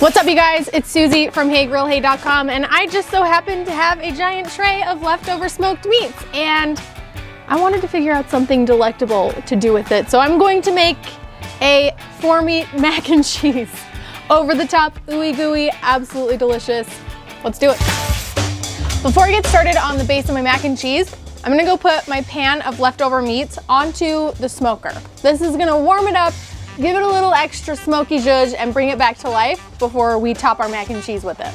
What's up, you guys? It's Susie from HeyGrillHey.com, and I just so happened to have a giant tray of leftover smoked meats, and I wanted to figure out something delectable to do with it. So I'm going to make a 4-meat mac and cheese. Over the top, ooey gooey, absolutely delicious. Let's do it. Before I get started on the base of my mac and cheese, I'm gonna go put my pan of leftover meats onto the smoker. This is gonna warm it up, give it a little extra smoky zhuzh, and bring it back to life before we top our mac and cheese with it.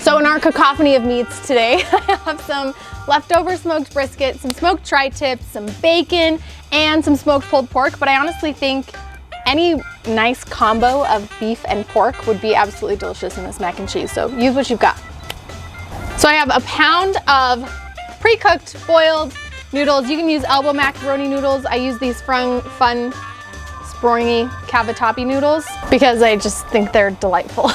So in our cacophony of meats today, I have some leftover smoked brisket, some smoked tri-tips, some bacon, and some smoked pulled pork, but I honestly think any nice combo of beef and pork would be absolutely delicious in this mac and cheese, so use what you've got. So I have a pound of pre-cooked boiled noodles. You can use elbow macaroni noodles. I use these fun springy cavatappi noodles because I just think they're delightful.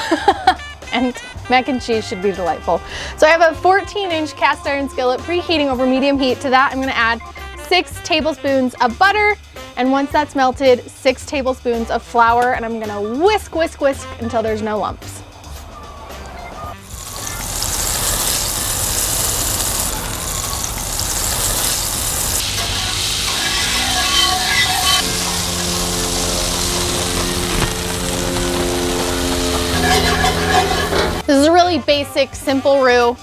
And mac and cheese should be delightful. So I have a 14-inch cast iron skillet preheating over medium heat. To that, I'm gonna add 6 tablespoons of butter. And once that's melted, 6 tablespoons of flour, and I'm gonna whisk, whisk, whisk until there's no lumps. This is a really basic, simple roux.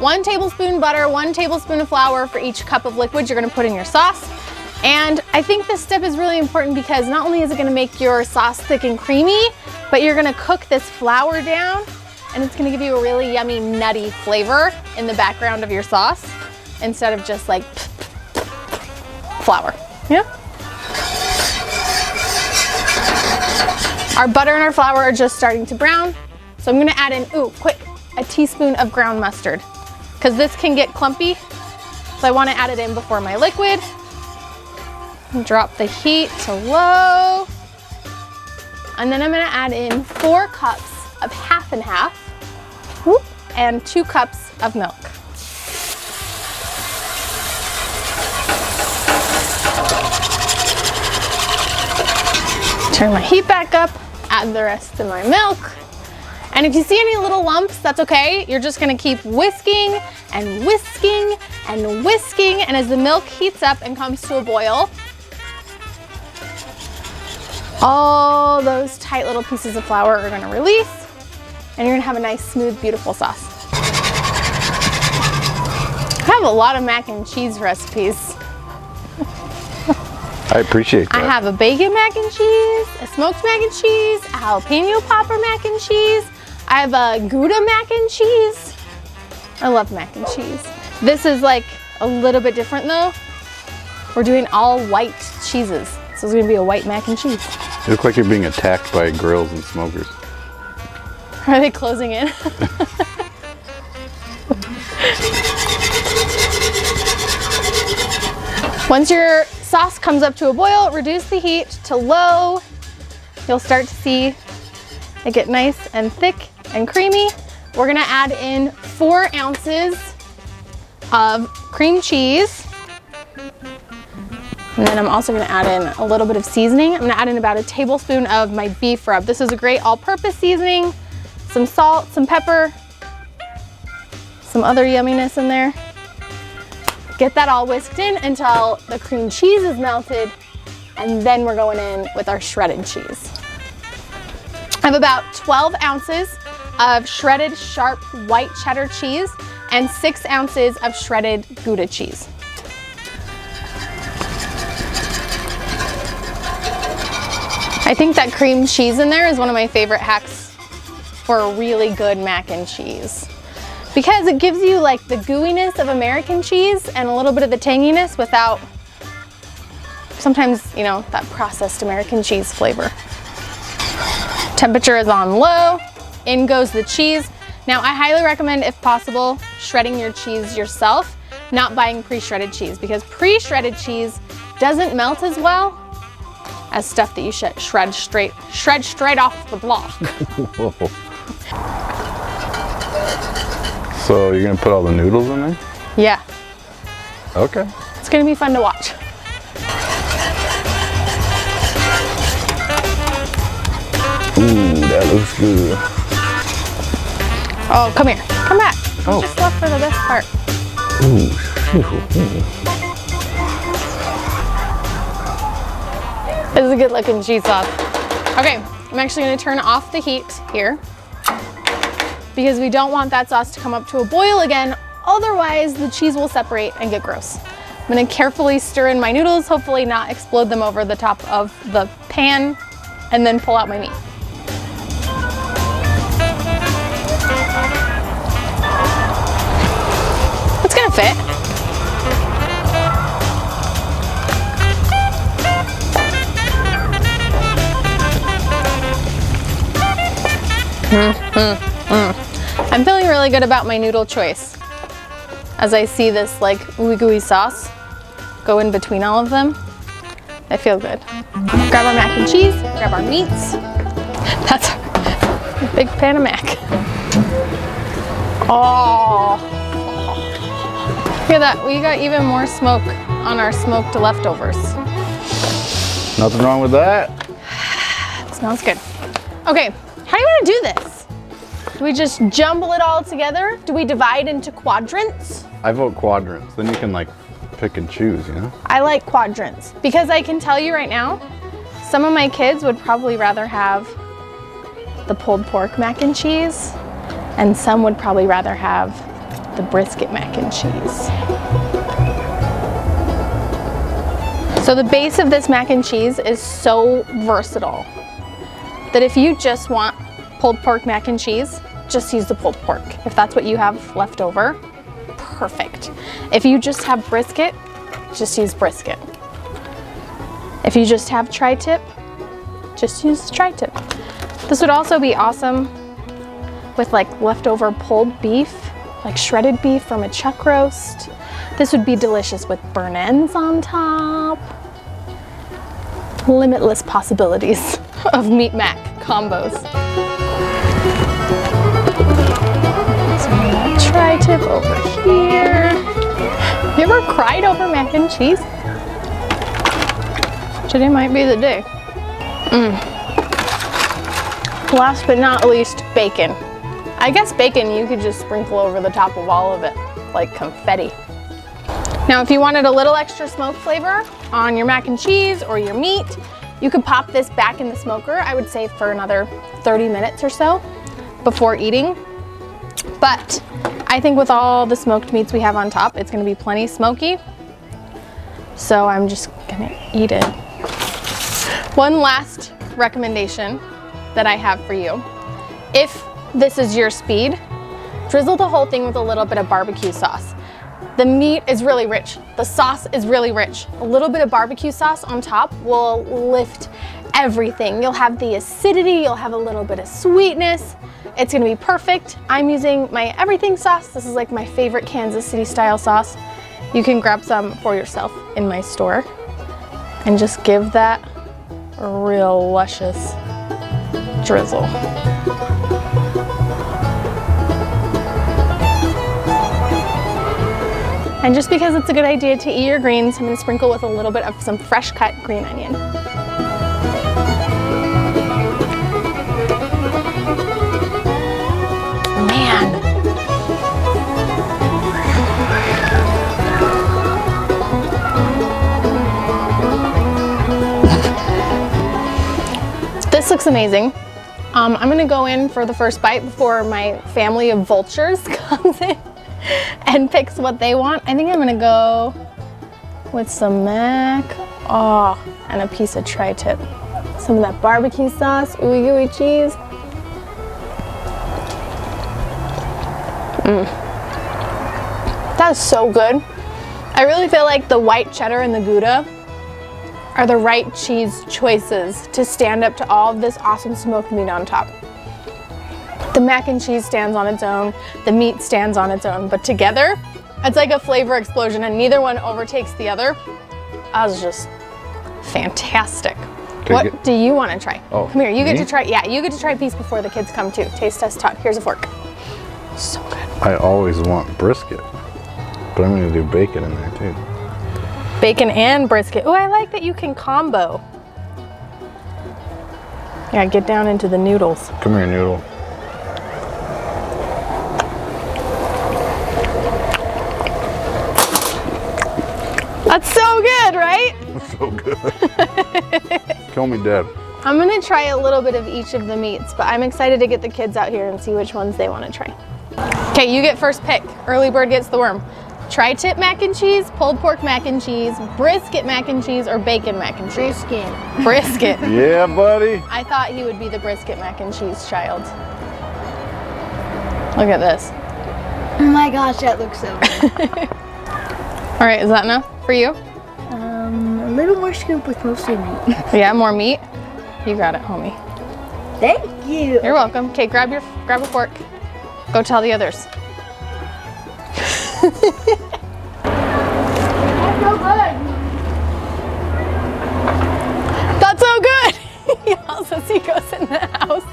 1 tablespoon butter, 1 tablespoon of flour for each cup of liquid you're gonna put in your sauce. And I think this step is really important because not only is it gonna make your sauce thick and creamy, but you're gonna cook this flour down, and it's gonna give you a really yummy, nutty flavor in the background of your sauce instead of just like flour. Yeah? Our butter and our flour are just starting to brown. So I'm gonna add in, a teaspoon of ground mustard, because this can get clumpy. So I wanna add it in before my liquid. Drop the heat to low. And then I'm gonna add in 4 cups of half and half, and 2 cups of milk. Turn my heat back up, add the rest of my milk. And if you see any little lumps, that's okay. You're just gonna keep whisking and whisking and whisking, and as the milk heats up and comes to a boil, all those tight little pieces of flour are gonna release, and you're gonna have a nice, smooth, beautiful sauce. I have a lot of mac and cheese recipes. I appreciate that. I have a bacon mac and cheese, a smoked mac and cheese, a jalapeno popper mac and cheese. I have a Gouda mac and cheese. I love mac and cheese. This is like a little bit different though. We're doing all white cheeses. So it's gonna be a white mac and cheese. You look like you're being attacked by grills and smokers. Are they closing in? Once your sauce comes up to a boil, reduce the heat to low. You'll start to see it get nice and thick and creamy. We're gonna add in 4 ounces of cream cheese. And then I'm also gonna add in a little bit of seasoning. I'm gonna add in about a tablespoon of my beef rub. This is a great all-purpose seasoning. Some salt, some pepper, some other yumminess in there. Get that all whisked in until the cream cheese is melted, and then we're going in with our shredded cheese. I have about 12 ounces of shredded sharp white cheddar cheese and 6 ounces of shredded Gouda cheese. I think that cream cheese in there is one of my favorite hacks for a really good mac and cheese, because it gives you like the gooiness of American cheese and a little bit of the tanginess without sometimes, you know, that processed American cheese flavor. Temperature is on low, in goes the cheese. Now I highly recommend, if possible, shredding your cheese yourself, not buying pre-shredded cheese, because pre-shredded cheese doesn't melt as well as stuff that you shred straight off the block. Whoa. So you're gonna put all the noodles in there? Yeah. Okay. It's gonna be fun to watch. Ooh, that looks good. Oh, come here. Come back. Oh. Just left for the best part. Ooh. This is a good looking cheese sauce. Okay, I'm actually gonna turn off the heat here because we don't want that sauce to come up to a boil again. Otherwise, the cheese will separate and get gross. I'm gonna carefully stir in my noodles, hopefully not explode them over the top of the pan, and then pull out my meat. It's gonna fit. I'm feeling really good about my noodle choice as I see this like ooey gooey sauce go in between all of them. I feel good. Grab our mac and cheese, grab our meats. That's a big pan of mac. Oh, look at that. We got even more smoke on our smoked leftovers. Nothing wrong with that. It smells good. Okay, how do you want to do this? Do we just jumble it all together? Do we divide into quadrants? I vote quadrants. Then you can like pick and choose, you know? I like quadrants because I can tell you right now, some of my kids would probably rather have the pulled pork mac and cheese, and some would probably rather have the brisket mac and cheese. So the base of this mac and cheese is so versatile that if you just want pulled pork mac and cheese, just use the pulled pork. If that's what you have left over, perfect. If you just have brisket, just use brisket. If you just have tri-tip, just use tri-tip. This would also be awesome with like leftover pulled beef, like shredded beef from a chuck roast. This would be delicious with burnt ends on top. Limitless possibilities of meat mac combos. Tri-tip over here. You ever cried over mac and cheese? Today might be the day. Last but not least, bacon. I guess bacon you could just sprinkle over the top of all of it, like confetti. Now, if you wanted a little extra smoke flavor on your mac and cheese or your meat, you could pop this back in the smoker, I would say for another 30 minutes or so before eating. But I think with all the smoked meats we have on top, it's gonna be plenty smoky. So I'm just gonna eat it. One last recommendation that I have for you. If this is your speed, drizzle the whole thing with a little bit of barbecue sauce. The meat is really rich. The sauce is really rich. A little bit of barbecue sauce on top will lift everything. You'll have the acidity, you'll have a little bit of sweetness. It's gonna be perfect. I'm using my everything sauce. This is like my favorite Kansas City style sauce. You can grab some for yourself in my store and just give that a real luscious drizzle. And just because it's a good idea to eat your greens, I'm gonna sprinkle with a little bit of some fresh cut green onion. Man. This looks amazing. I'm gonna go in for the first bite before my family of vultures comes in and picks what they want. I think I'm gonna go with some mac, and a piece of tri-tip. Some of that barbecue sauce, ooey gooey cheese. That is so good. I really feel like the white cheddar and the Gouda are the right cheese choices to stand up to all of this awesome smoked meat on top. The mac and cheese stands on its own, the meat stands on its own, but together, it's like a flavor explosion and neither one overtakes the other. That was just fantastic. What do you want to try? Oh, come here, you get me? to try, yeah, you get to try a piece before the kids come too. Taste test talk, here's a fork. So good. I always want brisket, but I'm gonna do bacon in there too. Bacon and brisket. Oh, I like that you can combo. Yeah, get down into the noodles. Come here, noodle. That's so good, right? So good. Kill me dead. I'm gonna try a little bit of each of the meats, but I'm excited to get the kids out here and see which ones they want to try. Okay, you get first pick. Early bird gets the worm. Tri-tip mac and cheese, pulled pork mac and cheese, brisket mac and cheese, or bacon mac and cheese? Brisket. Brisket. Yeah, buddy. I thought he would be the brisket mac and cheese child. Look at this. Oh my gosh, that looks so good. All right, is that enough for you? A little more scoop with mostly meat. Yeah, more meat? You got it, homie. Thank you. You're welcome. Okay, grab a fork. Go tell the others. That's so good. That's so good. He also goes in the house.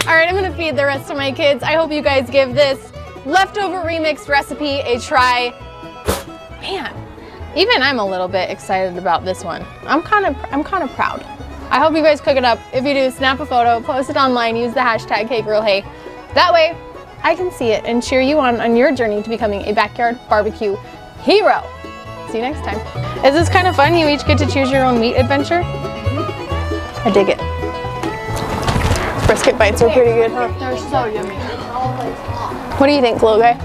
All right, I'm gonna feed the rest of my kids. I hope you guys give this leftover remixed recipe a try. Man, even I'm a little bit excited about this one. I'm kind of proud. I hope you guys cook it up. If you do, snap a photo, post it online, use the hashtag HeyGirlHey. That way, I can see it and cheer you on your journey to becoming a backyard barbecue hero. See you next time. Is this kind of fun? You each get to choose your own meat adventure? I dig it. Brisket bites are pretty good, huh? They're so yummy. What do you think, little guy?